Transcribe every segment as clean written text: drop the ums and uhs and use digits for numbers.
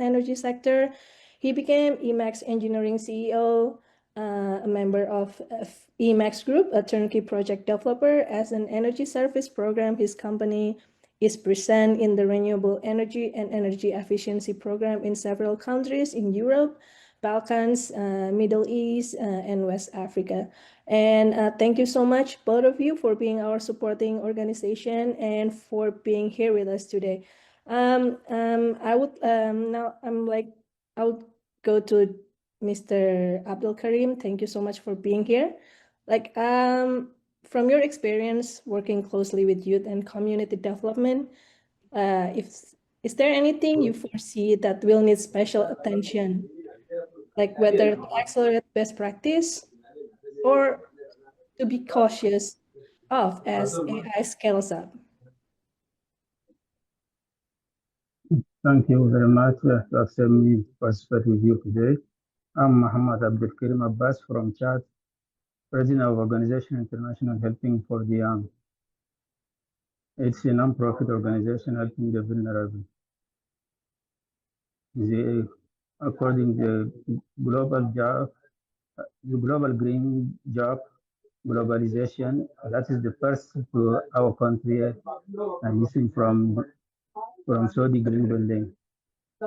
energy sector. He became Emacs Engineering CEO, a member of Emacs Group, a turnkey project developer. As an energy service program, his company is present in the renewable energy and energy efficiency program in several countries in Europe, Balkans, Middle East, and West Africa. And thank you so much, both of you, for being our supporting organization and for being here with us today. I would I would go to Mr. Abdul Karim. Thank you so much for being here. From your experience working closely with youth and community development, is there anything you foresee that will need special attention, like whether to accelerate best practice or to be cautious of as AI scales up? Thank you very much to accept me to participate with you today. I'm Muhammad Abdul Karim Abbas from Chad, President of Organization International Helping for the Young. It's a non-profit organization helping the vulnerable. According to the global green job, globalization, that is the first to our country, and missing from Saudi Green Building.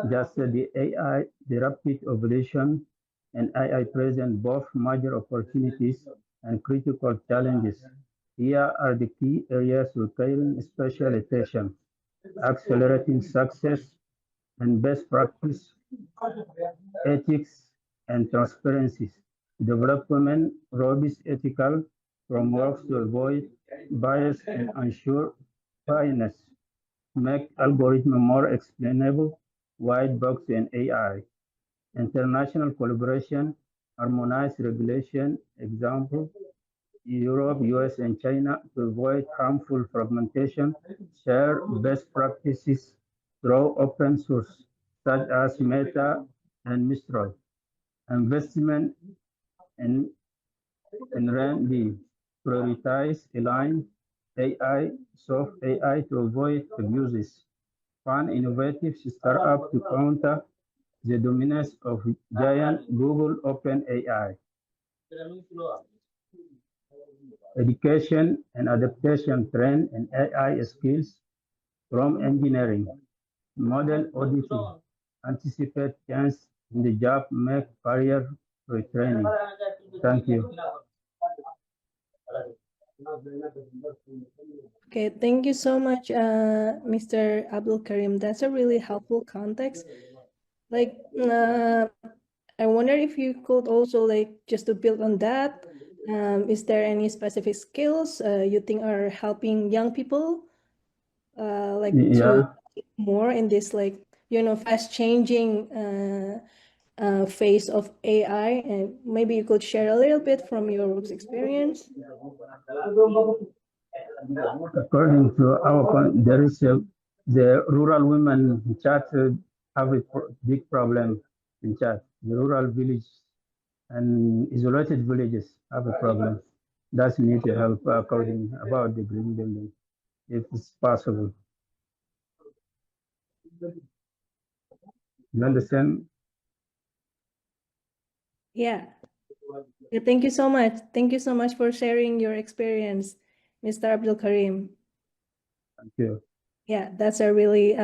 Just the AI, the rapid evolution, and AI present both major opportunities and critical challenges. Here are the key areas requiring special attention: accelerating success and best practice, ethics and transparency, development, robust ethical frameworks to avoid bias and ensure fairness, make algorithm more explainable, white box and AI, international collaboration, harmonized regulation, example, Europe, US, and China to avoid harmful fragmentation, share best practices through open source, such as Meta and Mistral, investment in R&D, prioritize, align AI, soft AI to avoid abuses, fund innovative startup to counter the dominance of giant Google OpenAI. Education and adaptation trend and AI skills from engineering, model auditing, anticipate change in the job, make career retraining. Thank you. Okay, thank you so much, Mr. Abdul Karim. That's a really helpful context. I wonder if you could also, just to build on that, is there any specific skills you think are helping young people, to more in this, fast changing phase of AI? And maybe you could share a little bit from your work's experience. According to our, there is the rural women in Chad have a big problem in Chad. The rural village and isolated villages have a problem. That's need to help according about the green building, if it's possible. You understand? Yeah. Thank you so much. Thank you so much for sharing your experience, Mr. Abdul Karim. Thank you. Yeah, that's a really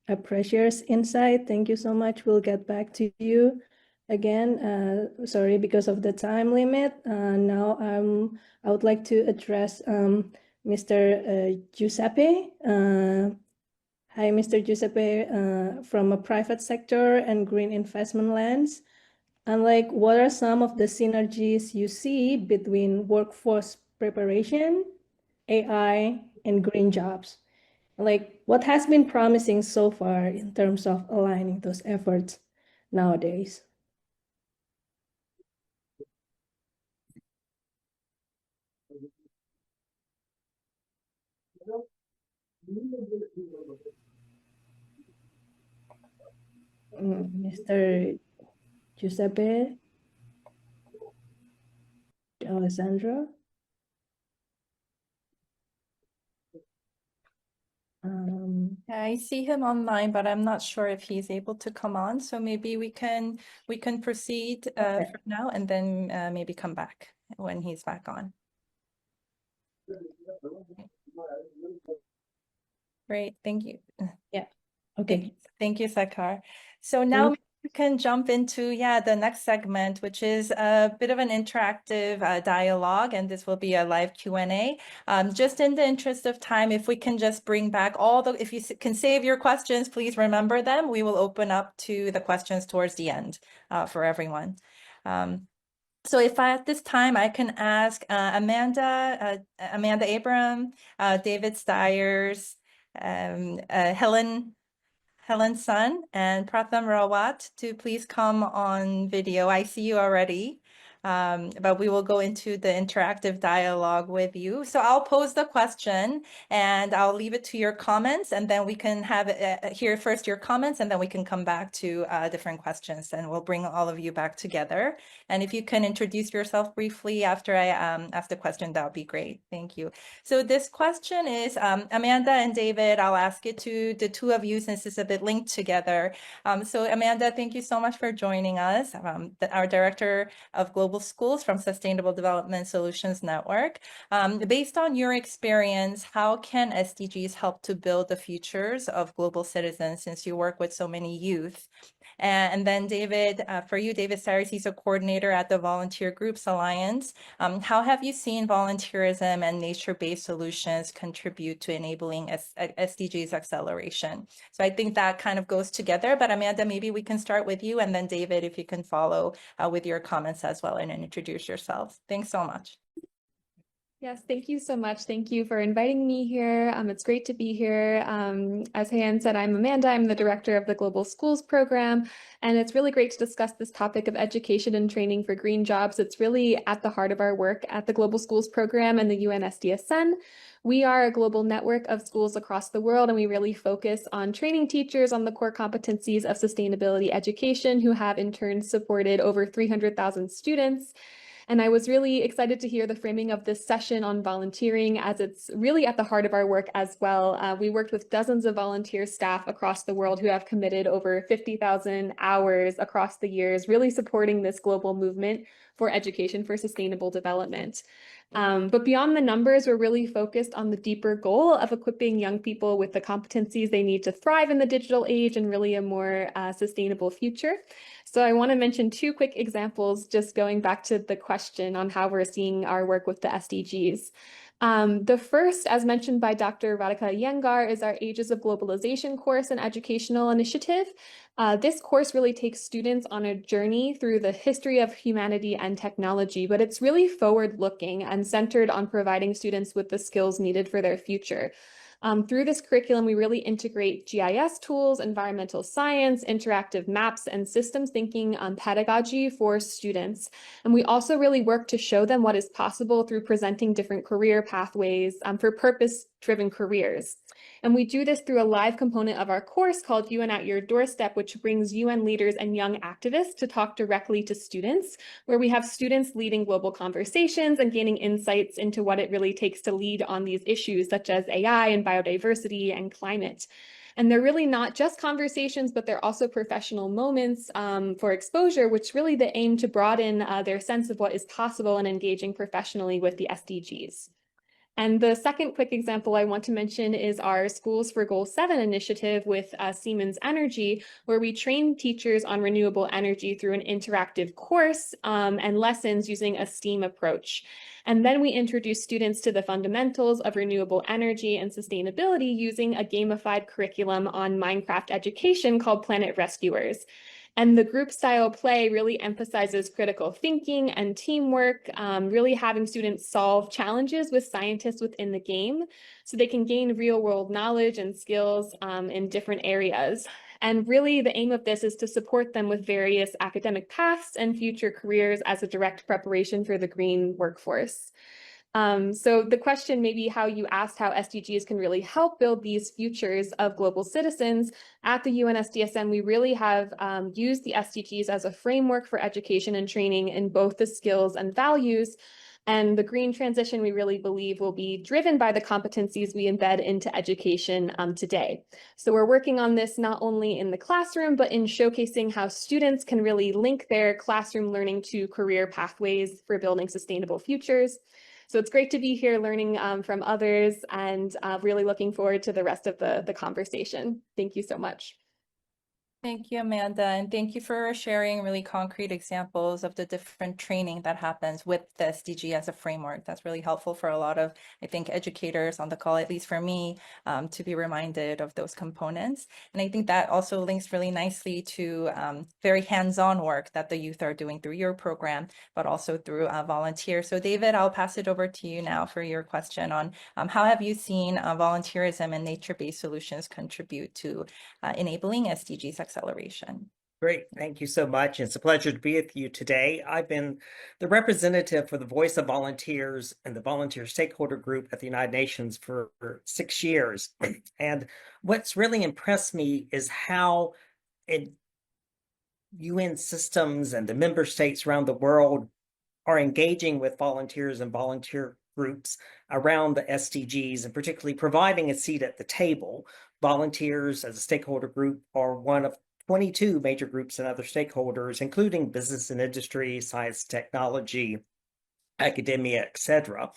a precious insight. Thank you so much. We'll get back to you again. Sorry, because of the time limit. Now I would like to address Mr. Giuseppe. Hi, Mr. Giuseppe, from a private sector and green investment lens. And what are some of the synergies you see between workforce preparation, AI, and green jobs? What has been promising so far in terms of aligning those efforts nowadays? Mr. Giuseppe Alessandro? I see him online, but I'm not sure if he's able to come on. So maybe we can proceed Okay. for now and then maybe come back when he's back on. Great, thank you. Yeah. Okay. Thank you, Sakar. So now Thank we can jump into, the next segment, which is a bit of an interactive dialogue, and this will be a live Q&A. Just in the interest of time, if we can just bring back if you can save your questions, please remember them. We will open up to the questions towards the end for everyone. So if at this time I can ask Amanda Abram, David Stiers, Helen Sun and Pratham Rawat to please come on video. I see you already, but we will go into the interactive dialogue with you. So I'll pose the question and I'll leave it to your comments, and then we can have hear first your comments, and then we can come back to different questions, and we'll bring all of you back together. And if you can introduce yourself briefly after I ask the question, that would be great. Thank you. So this question is, Amanda and David, I'll ask it to the two of you since it's a bit linked together. So Amanda, thank you so much for joining us, our Director of Global Schools from Sustainable Development Solutions Network. Based on your experience, how can SDGs help to build the futures of global citizens since you work with so many youth? And then David, for you, David Cyrus, he's a coordinator at the Volunteer Groups Alliance. How have you seen volunteerism and nature-based solutions contribute to enabling SDGs acceleration? So I think that kind of goes together, but Amanda, maybe we can start with you, and then David, if you can follow with your comments as well and introduce yourselves. Thanks so much. Yes, thank you so much. Thank you for inviting me here. It's great to be here. As Hayan said, I'm Amanda. I'm the director of the Global Schools program, and it's really great to discuss this topic of education and training for green jobs. It's really at the heart of our work at the Global Schools program and the UNSDSN. We are a global network of schools across the world, and we really focus on training teachers on the core competencies of sustainability education, who have in turn supported over 300,000 students. And I was really excited to hear the framing of this session on volunteering, as it's really at the heart of our work as well. We worked with dozens of volunteer staff across the world who have committed over 50,000 hours across the years, really supporting this global movement for education for sustainable development. But beyond the numbers, we're really focused on the deeper goal of equipping young people with the competencies they need to thrive in the digital age and really a more sustainable future. So I want to mention two quick examples, just going back to the question on how we're seeing our work with the SDGs. The first, as mentioned by Dr. Radhika Iyengar, is our Ages of Globalization course and educational initiative. This course really takes students on a journey through the history of humanity and technology, but it's really forward-looking and centered on providing students with the skills needed for their future. Through this curriculum, we really integrate GIS tools, environmental science, interactive maps, and systems thinking pedagogy for students. And we also really work to show them what is possible through presenting different career pathways for purpose-driven careers. And we do this through a live component of our course called UN at Your Doorstep, which brings UN leaders and young activists to talk directly to students, where we have students leading global conversations and gaining insights into what it really takes to lead on these issues, such as AI and biodiversity and climate. And they're really not just conversations, but they're also professional moments for exposure, which really the aim to broaden their sense of what is possible in engaging professionally with the SDGs. And the second quick example I want to mention is our Schools for Goal 7 initiative with Siemens Energy, where we train teachers on renewable energy through an interactive course and lessons using a STEAM approach. And then we introduce students to the fundamentals of renewable energy and sustainability using a gamified curriculum on Minecraft education called Planet Rescuers. And the group style play really emphasizes critical thinking and teamwork, really having students solve challenges with scientists within the game so they can gain real world knowledge and skills in different areas. And really the aim of this is to support them with various academic paths and future careers as a direct preparation for the green workforce. So the question maybe how you asked how SDGs can really help build these futures of global citizens. At the UNSDSN, we really have used the SDGs as a framework for education and training in both the skills and values. And the green transition, we really believe, will be driven by the competencies we embed into education today. So we're working on this not only in the classroom, but in showcasing how students can really link their classroom learning to career pathways for building sustainable futures. So it's great to be here learning from others, and really looking forward to the rest of the conversation. Thank you so much. Thank you, Amanda, and thank you for sharing really concrete examples of the different training that happens with the SDG as a framework. That's really helpful for a lot of, I think, educators on the call, at least for me, to be reminded of those components. And I think that also links really nicely to very hands-on work that the youth are doing through your program, but also through volunteers. So David, I'll pass it over to you now for your question on how have you seen volunteerism and nature-based solutions contribute to enabling SDGs acceleration. Great. Thank you so much. It's a pleasure to be with you today. I've been the representative for the Voice of Volunteers and the Volunteer Stakeholder Group at the United Nations for 6 years. And what's really impressed me is how UN systems and the member states around the world are engaging with volunteers and volunteer groups around the SDGs, and particularly providing a seat at the table. Volunteers as a stakeholder group are one of 22 major groups and other stakeholders, including business and industry, science, technology, academia, etc.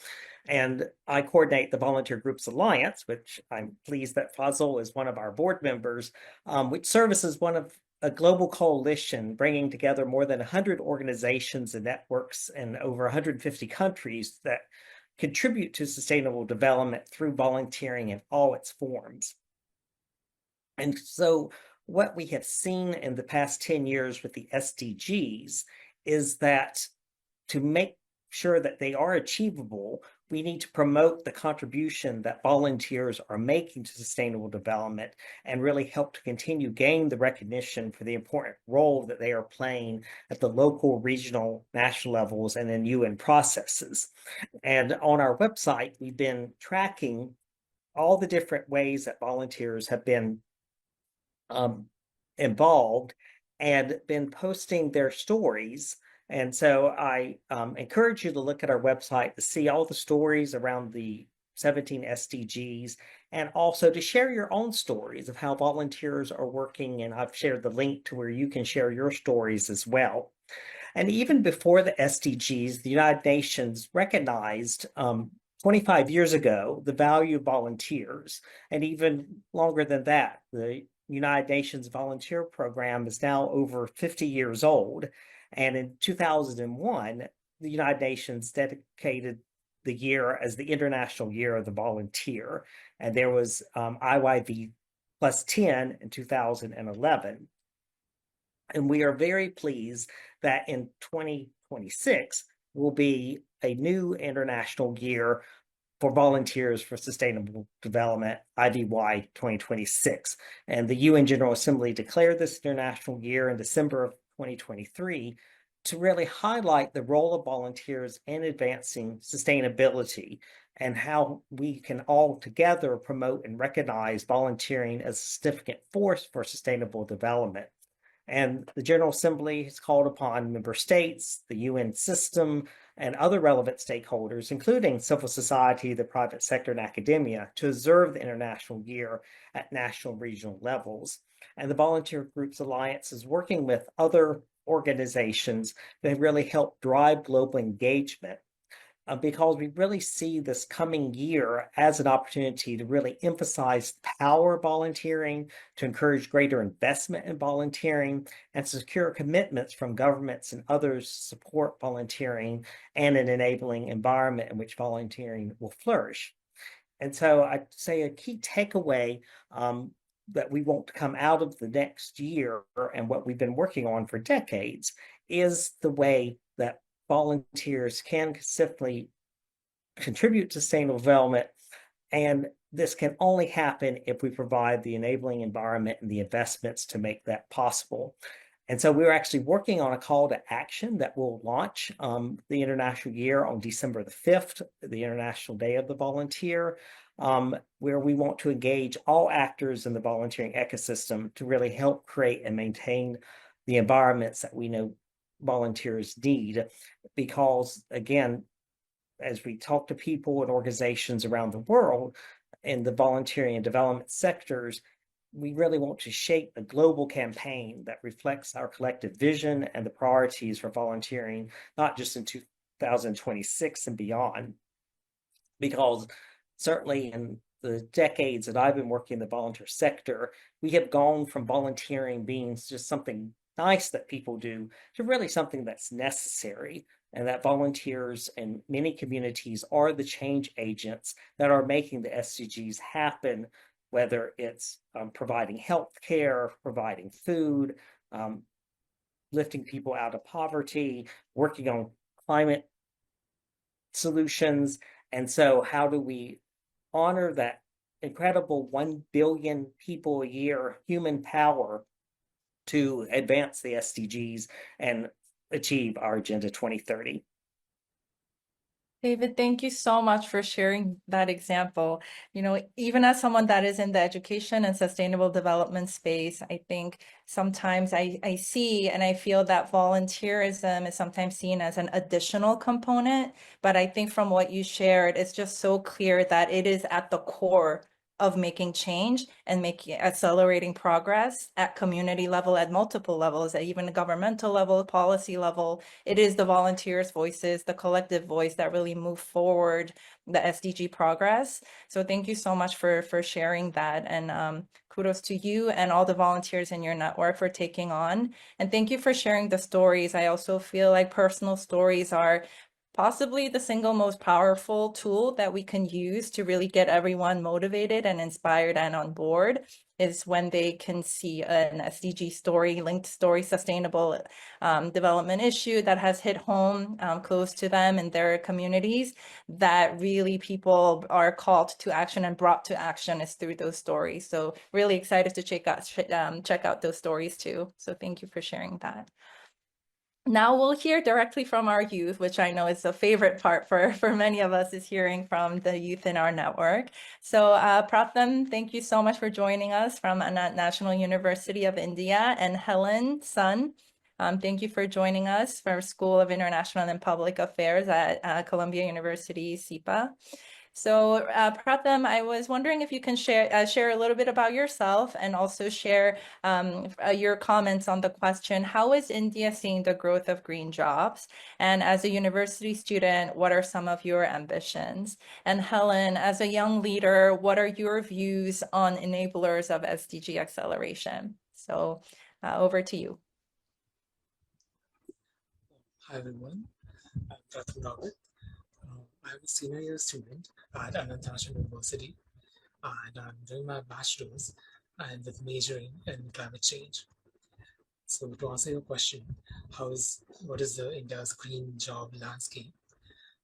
And I coordinate the Volunteer Groups Alliance, which I'm pleased that Fazil is one of our board members, which serves as one of a global coalition bringing together more than 100 organizations and networks in over 150 countries that contribute to sustainable development through volunteering in all its forms. And so what we have seen in the past 10 years with the SDGs is that to make sure that they are achievable, we need to promote the contribution that volunteers are making to sustainable development and really help to continue gain the recognition for the important role that they are playing at the local, regional, national levels and in UN processes. And on our website, we've been tracking all the different ways that volunteers have been involved and been posting their stories. And so I encourage you to look at our website to see all the stories around the 17 SDGs, and also to share your own stories of how volunteers are working. And I've shared the link to where you can share your stories as well. And even before the SDGs, the United Nations recognized 25 years ago the value of volunteers, and even longer than that. The United Nations Volunteer Program is now over 50 years old. And in 2001, the United Nations dedicated the year as the International Year of the Volunteer. And there was IYV plus 10 in 2011. And we are very pleased that in 2026 will be a new international year for volunteers for sustainable development, IVY 2026. And the UN General Assembly declared this international year in December of 2023 to really highlight the role of volunteers in advancing sustainability and how we can all together promote and recognize volunteering as a significant force for sustainable development. And the General Assembly has called upon member states, the UN system, and other relevant stakeholders, including civil society, the private sector, and academia, to observe the International Year at national and regional levels. And the Volunteer Groups Alliance is working with other organizations that really help drive global engagement, because we really see this coming year as an opportunity to really emphasize the power of volunteering, to encourage greater investment in volunteering, and secure commitments from governments and others to support volunteering and an enabling environment in which volunteering will flourish. And so I'd say a key takeaway that we want to come out of the next year and what we've been working on for decades is the way that volunteers can consistently contribute to sustainable development. And this can only happen if we provide the enabling environment and the investments to make that possible. And so we're actually working on a call to action that will launch the International Year on December the 5th, the International Day of the Volunteer, where we want to engage all actors in the volunteering ecosystem to really help create and maintain the environments that we know volunteers need, because again, as we talk to people and organizations around the world in the volunteering and development sectors, we really want to shape a global campaign that reflects our collective vision and the priorities for volunteering, not just in 2026 and beyond. Because certainly in the decades that I've been working in the volunteer sector, we have gone from volunteering being just something nice that people do to really something that's necessary, and that volunteers in many communities are the change agents that are making the SDGs happen, whether it's providing health care, providing food, lifting people out of poverty, working on climate solutions. And so how do we honor that incredible 1 billion people a year human power to advance the SDGs and achieve our Agenda 2030? David, thank you so much for sharing that example. You know, even as someone that is in the education and sustainable development space, I think sometimes I see and I feel that volunteerism is sometimes seen as an additional component. But I think from what you shared, it's just so clear that it is at the core of making change and accelerating progress at community level, at multiple levels, at even the governmental level, policy level. It is the volunteers' voices, the collective voice that really move forward the SDG progress. So thank you so much for sharing that, and kudos to you and all the volunteers in your network for taking on. And thank you for sharing the stories. I also feel like personal stories are possibly the single most powerful tool that we can use to really get everyone motivated and inspired and on board, is when they can see an SDG story, linked story, sustainable development issue that has hit home close to them in their communities, that really people are called to action and brought to action is through those stories. So really excited to check out those stories too. So thank you for sharing that. Now we'll hear directly from our youth, which I know is a favorite part for many of us, is hearing from the youth in our network. So Pratham, thank you so much for joining us from National University of India, and Helen Sun, thank you for joining us from School of International and Public Affairs at Columbia University, SIPA. So Pratham, I was wondering if you can share a little bit about yourself, and also share your comments on the question, how is India seeing the growth of green jobs? And as a university student, what are some of your ambitions? And Helen, as a young leader, what are your views on enablers of SDG acceleration? So over to you. Hi everyone, I'm Pratham Rawat. I'm a senior year student at Anant National University, and I'm doing my bachelor's and with majoring in climate change. So to answer your question, what is the India's green job landscape?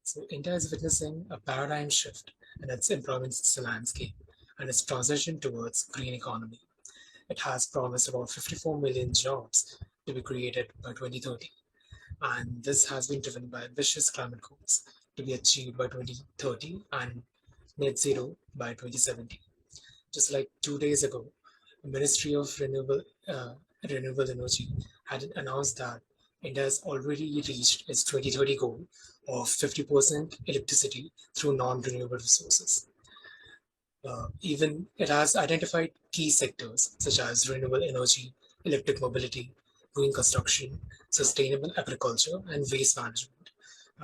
So India is witnessing a paradigm shift in its employment landscape and its transition towards green economy. It has promised about 54 million jobs to be created by 2030. And this has been driven by ambitious climate goals to be achieved by 2030 and net zero by 2070. Just like 2 days ago, the Ministry of Renewable Energy had announced that India has already reached its 2030 goal of 50% electricity through non-renewable resources. Even it has identified key sectors such as renewable energy, electric mobility, green construction, sustainable agriculture, and waste management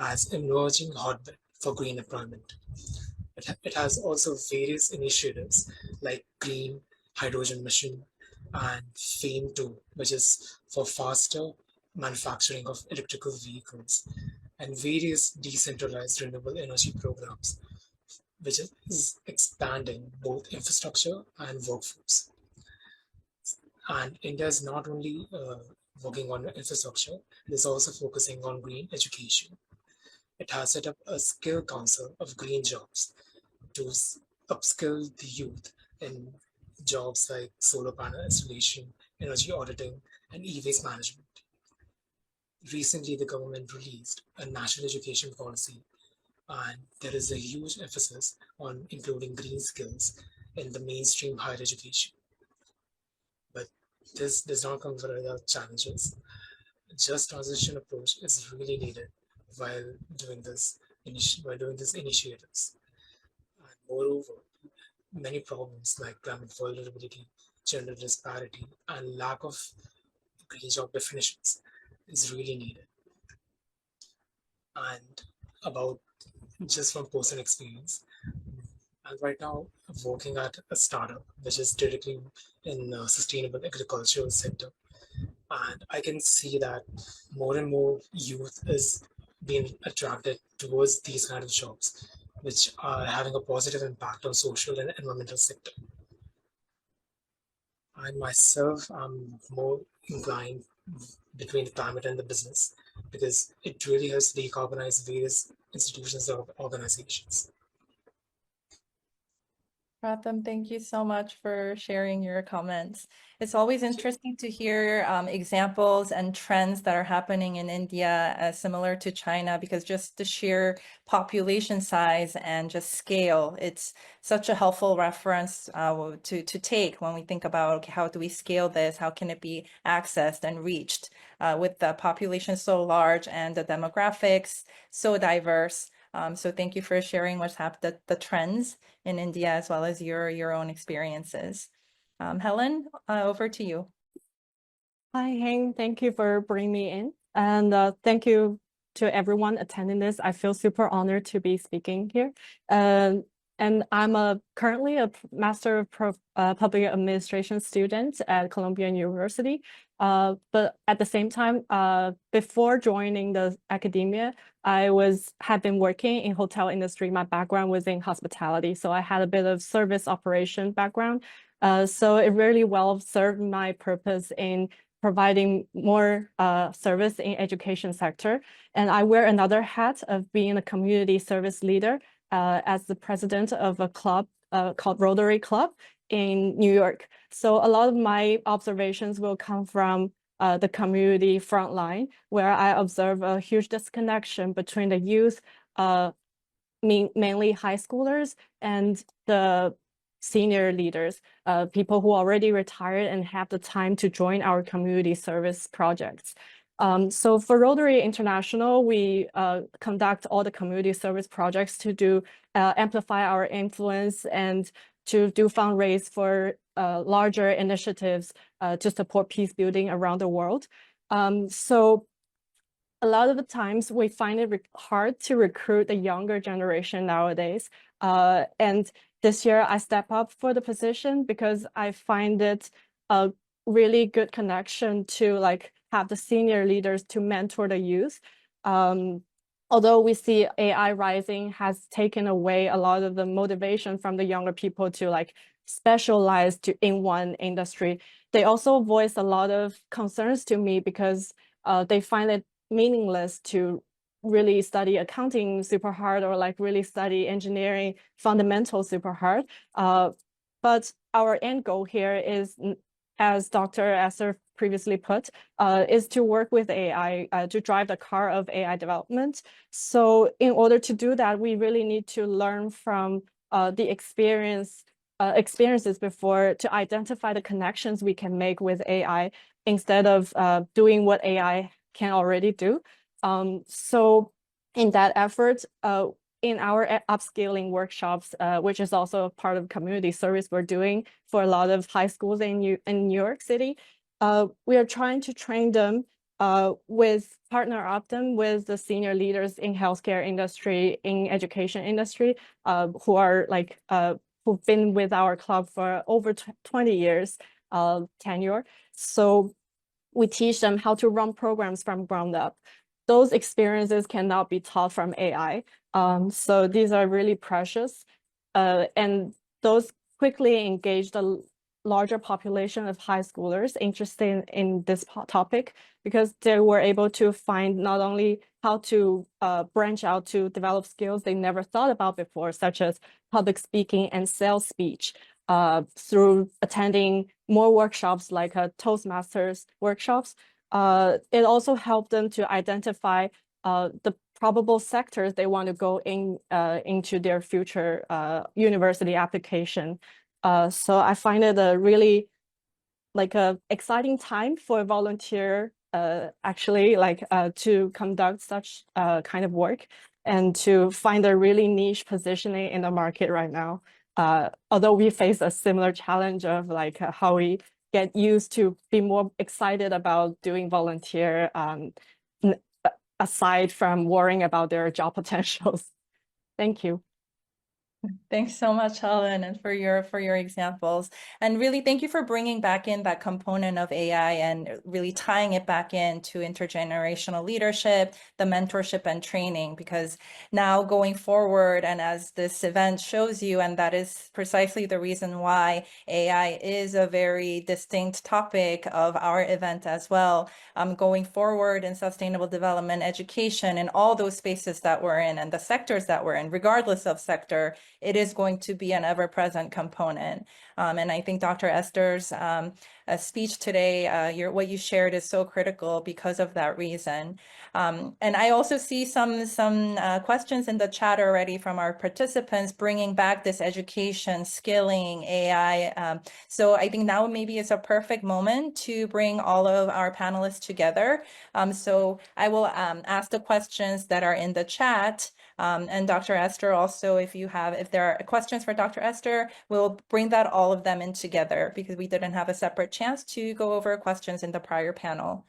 as emerging hotbed for green employment. It has also various initiatives like Green Hydrogen Mission and FAME2, which is for faster manufacturing of electrical vehicles, and various decentralized renewable energy programs, which is expanding both infrastructure and workforce. And India is not only working on infrastructure, it is also focusing on green education. It has set up a skill council of green jobs to upskill the youth in jobs like solar panel installation, energy auditing, and e-waste management. Recently, the government released a national education policy, and there is a huge emphasis on including green skills in the mainstream higher education. But this does not come without challenges. Just transition approach is really needed while doing this, by doing these initiatives. And moreover, many problems like climate vulnerability, gender disparity, and lack of green job definitions is really needed. And about just from personal experience, and right now I'm working at a startup which is directly in the sustainable agricultural sector, and I can see that more and more youth is being attracted towards these kind of jobs, which are having a positive impact on social and environmental sector. I myself am more inclined between the climate and the business because it really helps decarbonize various institutions or organizations. Pratham, thank you so much for sharing your comments. It's always interesting to hear examples and trends that are happening in India, similar to China, because just the sheer population size and just scale, it's such a helpful reference to take when we think about, okay, how do we scale this? How can it be accessed and reached with the population so large and the demographics so diverse? So thank you for sharing what's happened, the trends in India, as well as your own experiences. Helen, over to you. Hi, Heng. Thank you for bringing me in. And thank you to everyone attending this. I feel super honored to be speaking here. And I'm currently a Master of Public Administration student at Columbia University. But at the same time, before joining the academia, I had been working in hotel industry. My background was in hospitality, so I had a bit of service operation background. So it really well served my purpose in providing more service in education sector. And I wear another hat of being a community service leader as the president of a club called Rotary Club in New York. So a lot of my observations will come from the community frontline, where I observe a huge disconnection between the youth, mainly high schoolers, and the senior leaders, people who already retired and have the time to join our community service projects. So for Rotary International, we conduct all the community service projects to do amplify our influence and to do fundraise for larger initiatives to support peace building around the world. So a lot of the times we find it hard to recruit the younger generation nowadays. And this year I step up for the position because I find it a really good connection to have the senior leaders to mentor the youth. Although we see AI rising has taken away a lot of the motivation from the younger people to specialize in one industry, they also voice a lot of concerns to me because they find it meaningless to really study accounting super hard or really study engineering fundamentals super hard. But our end goal here is, as Dr. Esser previously put, is to work with AI to drive the car of AI development. So in order to do that, we really need to learn from the experiences before to identify the connections we can make with AI instead of doing what AI can already do. So in that effort, in our upscaling workshops, which is also a part of community service we're doing for a lot of high schools in New York City, we are trying to train them partner up them with the senior leaders in healthcare industry, in education industry, who are who've been with our club for over 20 years tenure. So we teach them how to run programs from ground up. Those experiences cannot be taught from AI. So these are really precious. And those quickly engage the larger population of high schoolers interested in this topic because they were able to find not only how to branch out to develop skills they never thought about before, such as public speaking and sales speech, through attending more workshops like Toastmasters workshops. It also helped them to identify the probable sectors they want to go into their future university application. So I find it a really a exciting time for a volunteer actually to conduct such kind of work. and to find a really niche positioning in the market right now. Although we face a similar challenge of like how we get used to be more excited about doing volunteer aside from worrying about their job potentials. Thank you. Thanks so much, Helen, and for your examples. And really, thank you for bringing back in that component of AI and really tying it back into intergenerational leadership, the mentorship and training, because now going forward, and as this event shows you, and that is precisely the reason why AI is a very distinct topic of our event as well, going forward in sustainable development, education, and all those spaces that we're in and the sectors that we're in, regardless of sector, it is going to be an ever-present component. And I think Dr. Esther's speech today, what you shared is so critical because of that reason. And I also see some questions in the chat already from our participants bringing back this education, skilling, AI. So I think now maybe is a perfect moment to bring all of our panelists together. So I will ask the questions that are in the chat. And Dr. Esther also, if there are questions for Dr. Esther, we'll bring that all of them in together because we didn't have a separate chance to go over questions in the prior panel.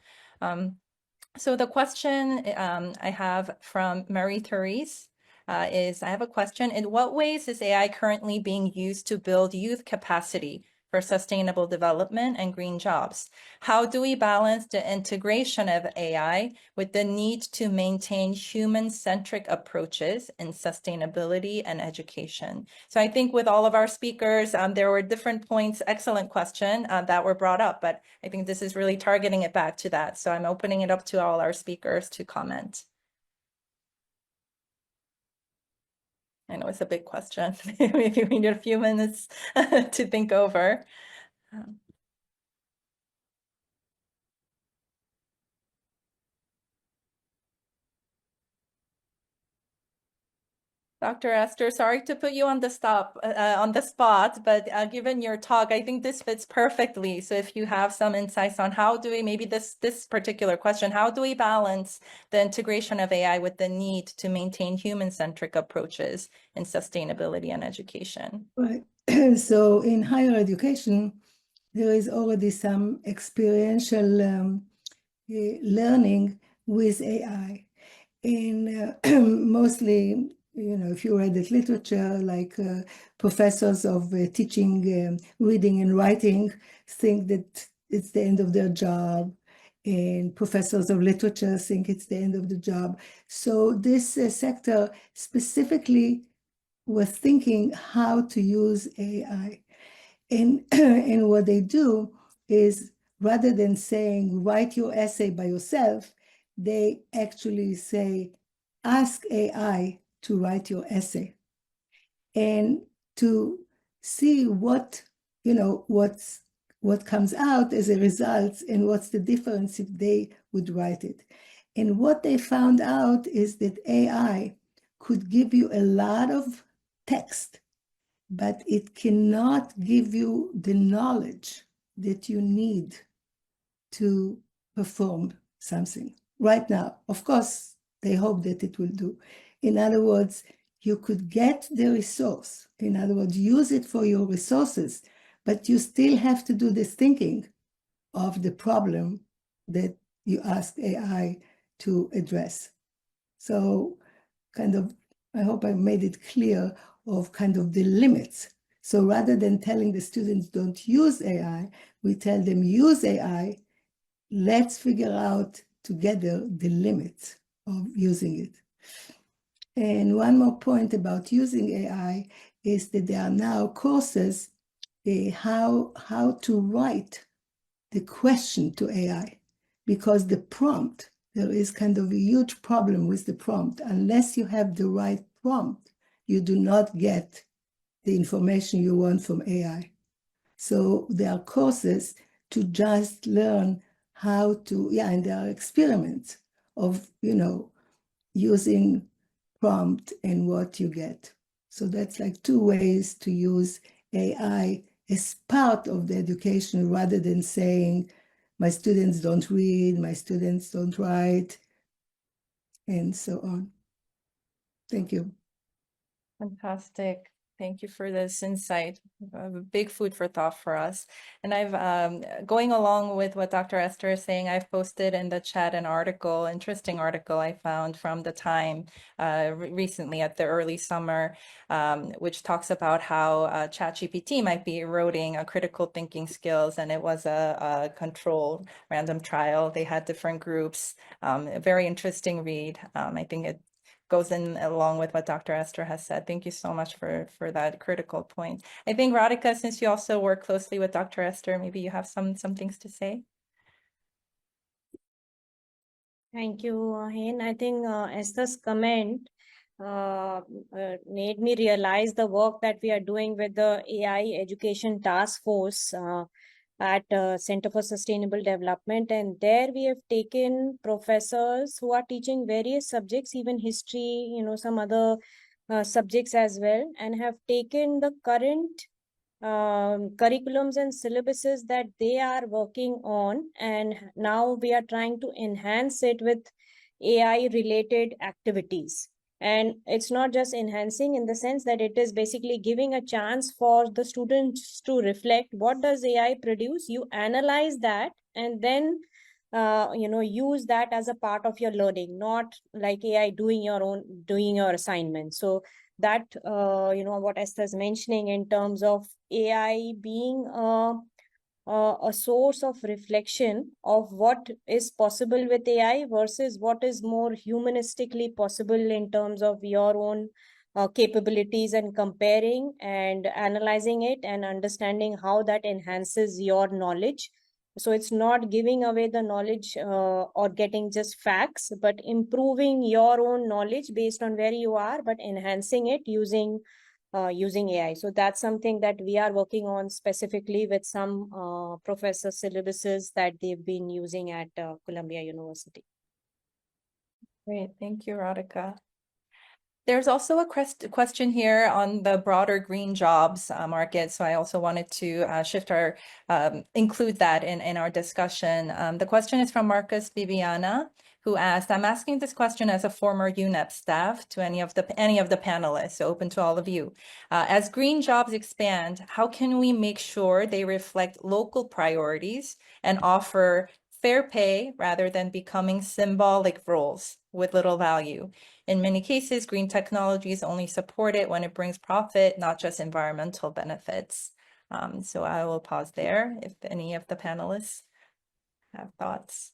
So the question I have from Marie-Therese is, I have a question. In what ways is AI currently being used to build youth capacity for sustainable development and green jobs? How do we balance the integration of AI with the need to maintain human-centric approaches in sustainability and education? So I think with all of our speakers, there were different points, excellent question that were brought up, but I think this is really targeting it back to that. So I'm opening it up to all our speakers to comment. I know it's a big question. Maybe we need a few minutes to think over. Dr. Esther, sorry to put you on the spot, but given your talk, I think this fits perfectly. So if you have some insights on how do we, maybe this particular question, how do we balance the integration of AI with the need to maintain human-centric approaches in sustainability and education? Right. So in higher education, there is already some experiential learning with AI. And mostly, if you read the literature, like professors of teaching reading and writing think that it's the end of their job, and professors of literature think it's the end of the job. So this sector specifically was thinking how to use AI. And, and what they do is, rather than saying, write your essay by yourself, they actually say, ask AI to write your essay. And to see what comes out as a result and what's the difference if they would write it. And what they found out is that AI could give you a lot of text, but it cannot give you the knowledge that you need to perform something right now. Of course, they hope that it will do. In other words, you could get the resource. In other words, use it for your resources, but you still have to do this thinking of the problem that you ask AI to address. So I hope I made it clear of kind of the limits. So rather than telling the students don't use AI, we tell them use AI. Let's figure out together the limits of using it. And one more point about using AI is that there are now courses how to write the question to AI, because the prompt, there is kind of a huge problem with the prompt. Unless you have the right prompt, you do not get the information you want from AI. So there are courses to just learn how to, and there are experiments of, using prompt and what you get. So that's like two ways to use AI as part of the education, rather than saying, my students don't read, my students don't write, and so on. Thank you. Fantastic. Thank you for this insight. Big food for thought for us. And I've going along with what Dr. Esther is saying, I've posted in the chat an article, interesting article I found from the Time recently at the early summer, which talks about how ChatGPT might be eroding critical thinking skills. And it was a controlled random trial. They had different groups. A very interesting read. I think it goes in along with what Dr. Esther has said. Thank you so much for that critical point. I think Radhika, since you also work closely with Dr. Esther, maybe you have some things to say. Thank you, Hen. I think Esther's comment made me realize the work that we are doing with the AI Education Task Force at Center for Sustainable Development. And there we have taken professors who are teaching various subjects, even history, some other subjects as well, and have taken the current curriculums and syllabuses that they are working on, and now we are trying to enhance it with AI related activities. And it's not just enhancing in the sense that it is basically giving a chance for the students to reflect, what does AI produce? You analyze that and then use that as a part of your learning, not like AI doing your assignment. So that what Esther is mentioning in terms of AI being a source of reflection of what is possible with AI versus what is more humanistically possible in terms of your own capabilities, and comparing and analyzing it and understanding how that enhances your knowledge. So it's not giving away the knowledge or getting just facts, but improving your own knowledge based on where you are, but enhancing it using AI. So that's something that we are working on specifically with some professor syllabuses that they've been using at Columbia University. Great, thank you, Radhika. There's also a question here on the broader green jobs market. So I also wanted to include that in our discussion. The question is from Marcus Viviana, who asked, I'm asking this question as a former UNEP staff to any of the panelists, so open to all of you. As green jobs expand, how can we make sure they reflect local priorities and offer fair pay rather than becoming symbolic roles with little value? In many cases, green technologies only support it when it brings profit, not just environmental benefits. So I will pause there if any of the panelists have thoughts.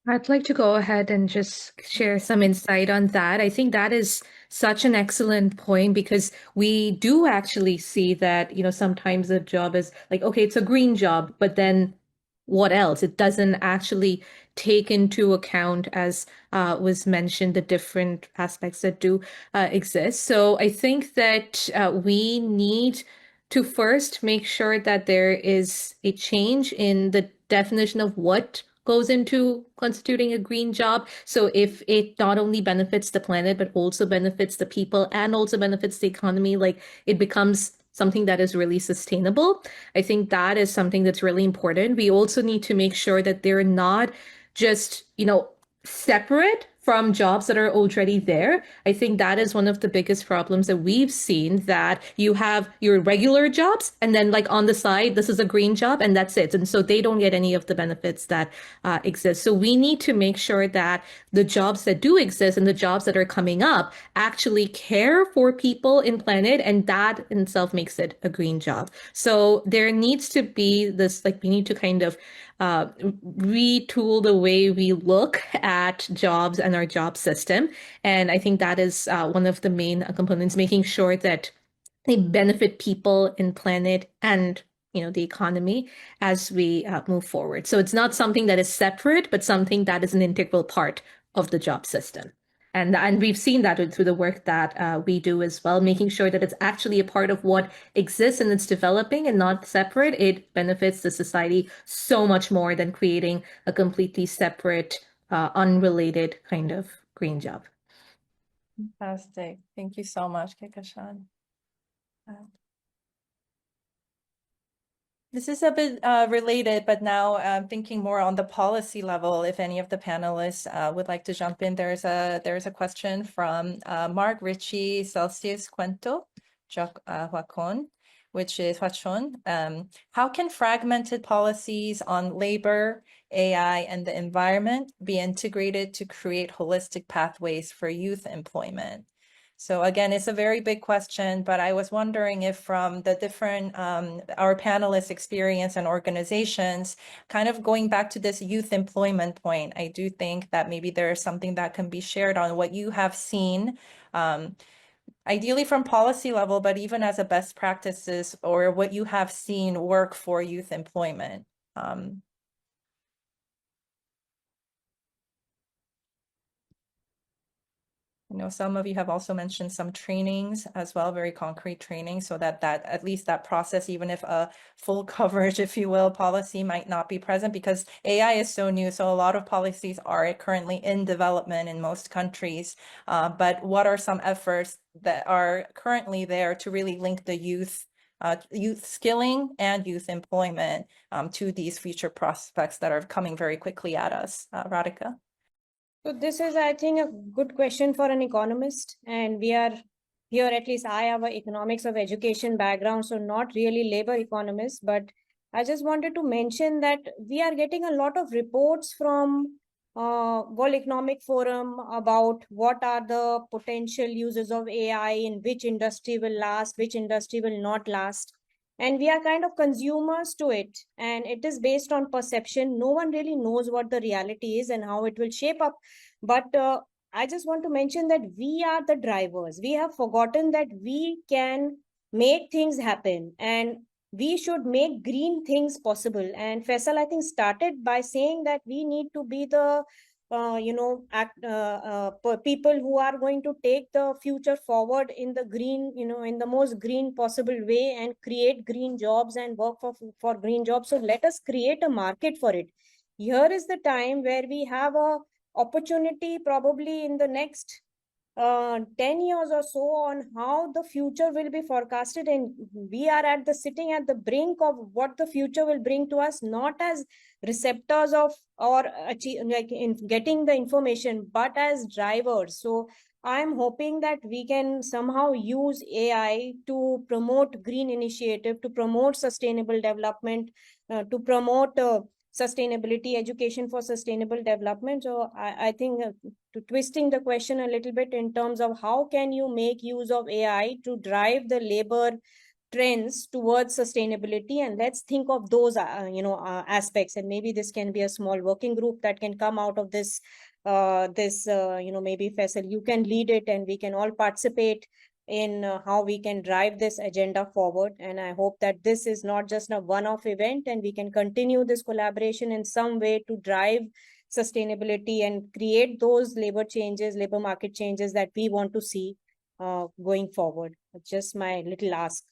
I'd like to go ahead and just share some insight on that. I think that is such an excellent point, because we do actually see that, sometimes a job is like, okay, it's a green job, but then what else? It doesn't actually take into account, as was mentioned, the different aspects that do exist. So I think that we need to first make sure that there is a change in the definition of what goes into constituting a green job. So if it not only benefits the planet, but also benefits the people and also benefits the economy, like it becomes something that is really sustainable. I think that is something that's really important. We also need to make sure that they're not just, separate from jobs that are already there. I think that is one of the biggest problems that we've seen, that you have your regular jobs and then like on the side, this is a green job and that's it. And so they don't get any of the benefits that exist. So we need to make sure that the jobs that do exist and the jobs that are coming up actually care for people in planet, and that in itself makes it a green job. So there needs to be this, like we need to kind of retool the way we look at jobs and our job system. And I think that is one of the main components, making sure that they benefit people in planet and the economy as we move forward. So it's not something that is separate, but something that is an integral part of the job system. And we've seen that through the work that we do as well, making sure that it's actually a part of what exists and it's developing and not separate. It benefits the society so much more than creating a completely separate, unrelated kind of green job. Fantastic. Thank you so much, Kekashan. This is a bit related, but now I'm thinking more on the policy level. If any of the panelists would like to jump in, there's a question from Mark Ritchie Celsius Cuento Huacon, which is Huachon. How can fragmented policies on labor, AI, and the environment be integrated to create holistic pathways for youth employment? So again, it's a very big question, but I was wondering if from the different, our panelists' experience and organizations, kind of going back to this youth employment point, I do think that maybe there is something that can be shared on what you have seen, ideally from policy level, but even as a best practices or what you have seen work for youth employment. I know some of you have also mentioned some trainings as well, very concrete training, so that at least that process, even if a full coverage, if you will, policy might not be present, because AI is so new. So a lot of policies are currently in development in most countries. But what are some efforts that are currently there to really link the youth skilling and youth employment to these future prospects that are coming very quickly at us? Radhika? So this is, I think, a good question for an economist. And we are here, at least I have an economics of education background, so not really labor economist, but I just wanted to mention that we are getting a lot of reports from World Economic Forum about what are the potential uses of AI, in which industry will last, which industry will not last. And we are kind of consumers to it. And it is based on perception. No one really knows what the reality is and how it will shape up. But I just want to mention that we are the drivers. We have forgotten that we can make things happen and we should make green things possible. And Faisal, I think, started by saying that we need to be the people who are going to take the future forward in the green, in the most green possible way, and create green jobs and work for green jobs. So let us create a market for it. Here is the time where we have a opportunity, probably in the next 10 years or so, on how the future will be forecasted, and we are sitting at the brink of what the future will bring to us, not as receptors of or in getting the information, but as drivers. So I'm hoping that we can somehow use AI to promote green initiative, to promote sustainable development, to promote sustainability, education for sustainable development. So I think to twisting the question a little bit in terms of how can you make use of AI to drive the labor trends towards sustainability, and let's think of those aspects, and maybe this can be a small working group that can come out of this maybe Faisal, you can lead it and we can all participate in how we can drive this agenda forward. And I hope that this is not just a one-off event, and we can continue this collaboration in some way to drive sustainability and create those labor market changes that we want to see going forward. Just my little ask.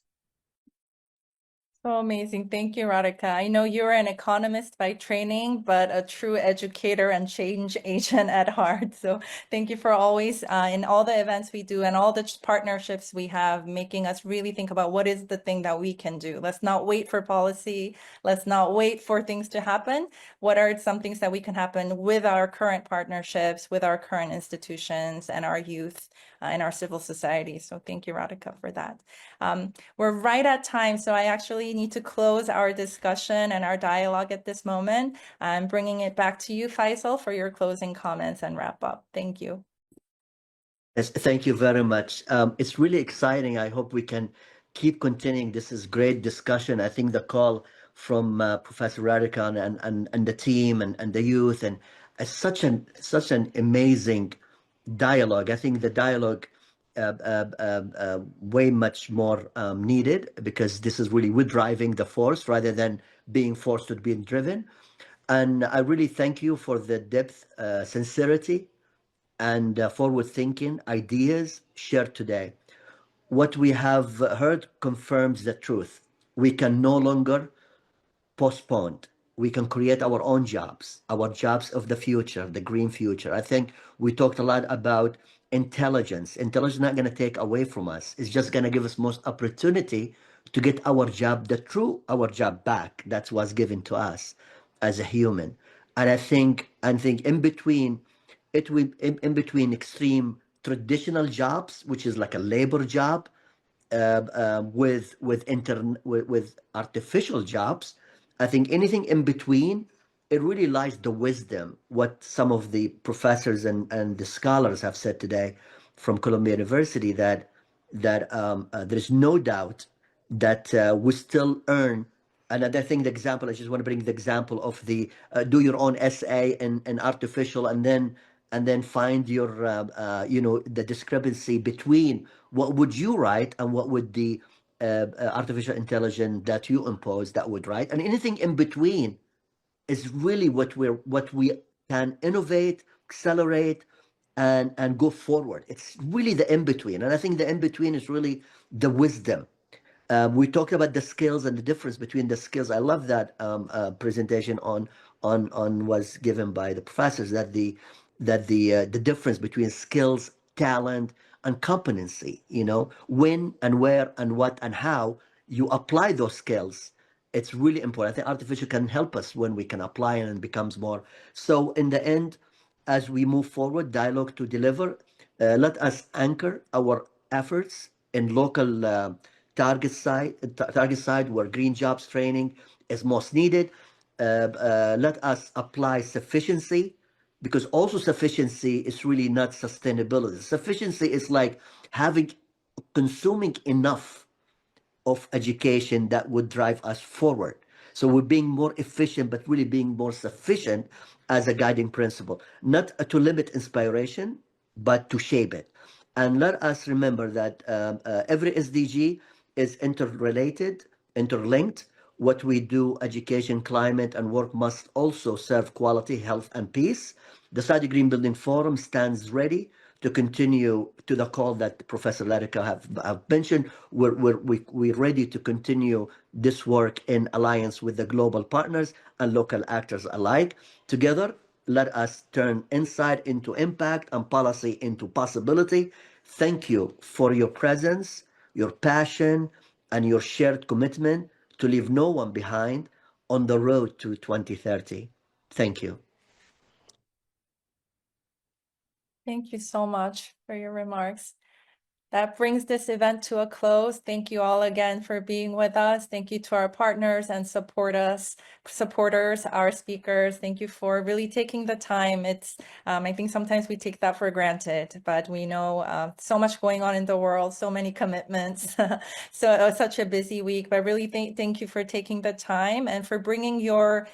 So amazing. Thank you, Radhika. I know you're an economist by training, but a true educator and change agent at heart. So thank you for always, in all the events we do and all the partnerships we have, making us really think about what is the thing that we can do. Let's not wait for policy. Let's not wait for things to happen. What are some things that we can happen with our current partnerships, with our current institutions and our youth and our civil society? So thank you, Radhika, for that. We're right at time, so I actually need to close our discussion and our dialogue at this moment. I'm bringing it back to you, Faisal, for your closing comments and wrap up. Thank you. Yes, thank you very much. It's really exciting. I hope we can keep continuing. This is great discussion. I think the call from Professor Radikan and the team and the youth, and such an amazing dialogue. I think the dialogue way much more needed, because this is really we're driving the force rather than being forced to being driven. And I really thank you for the depth, sincerity, and forward-thinking ideas shared today. What we have heard confirms the truth. We can no longer postpone. We can create our own jobs, our jobs of the future, the green future. I think we talked a lot about intelligence. Intelligence is not going to take away from us. It's just going to give us most opportunity to get our job, our job back that was given to us as a human. And I think in between, it will in between extreme traditional jobs, which is like a labor job, with artificial jobs. I think anything in between, it really lies the wisdom. What some of the professors and the scholars have said today from Columbia University, that there is no doubt that we still earn. Another thing, the example, I just want to bring the example of the do your own essay in artificial, and then find your the discrepancy between what would you write and what would the artificial intelligence that you impose that would write, and anything in between is really what we can innovate, accelerate, and go forward. It's really the in between, and I think the in between is really the wisdom. We talked about the skills and the difference between the skills. I love that presentation on was given by the professors, that the difference between skills, talent, and competency. When and where and what and how you apply those skills. It's really important. I think artificial can help us when we can apply it and it becomes more. So in the end, as we move forward, dialogue to deliver, let us anchor our efforts in local target side where green jobs training is most needed. Let us apply sufficiency, because also sufficiency is really not sustainability. Sufficiency is like consuming enough of education that would drive us forward. So we're being more efficient, but really being more sufficient as a guiding principle, not to limit inspiration, but to shape it. And let us remember that every SDG is interrelated, interlinked. What we do, education, climate, and work must also serve quality, health, and peace. The Saudi Green Building Forum stands ready to continue to the call that Professor Larika have mentioned. We're ready to continue this work in alliance with the global partners and local actors alike. Together, let us turn insight into impact and policy into possibility. Thank you for your presence, your passion, and your shared commitment to leave no one behind on the road to 2030. Thank you. Thank you so much for your remarks. That brings this event to a close. Thank you all again for being with us. Thank you to our partners and supporters, our speakers. Thank you for really taking the time. I think sometimes we take that for granted, but we know so much going on in the world, so many commitments. So it was such a busy week, but really thank you for taking the time and for bringing your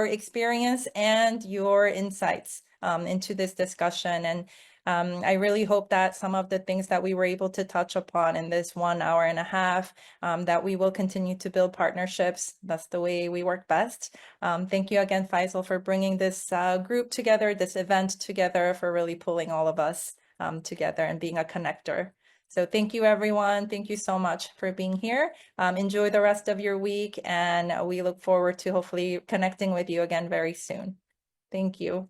experience and your insights into this discussion. And I really hope that some of the things that we were able to touch upon in this 1 hour and a half, that we will continue to build partnerships. That's the way we work best. Thank you again, Faisal, for bringing this group together, this event together, for really pulling all of us together and being a connector. So thank you, everyone. Thank you so much for being here. Enjoy the rest of your week, and we look forward to hopefully connecting with you again very soon. Thank you.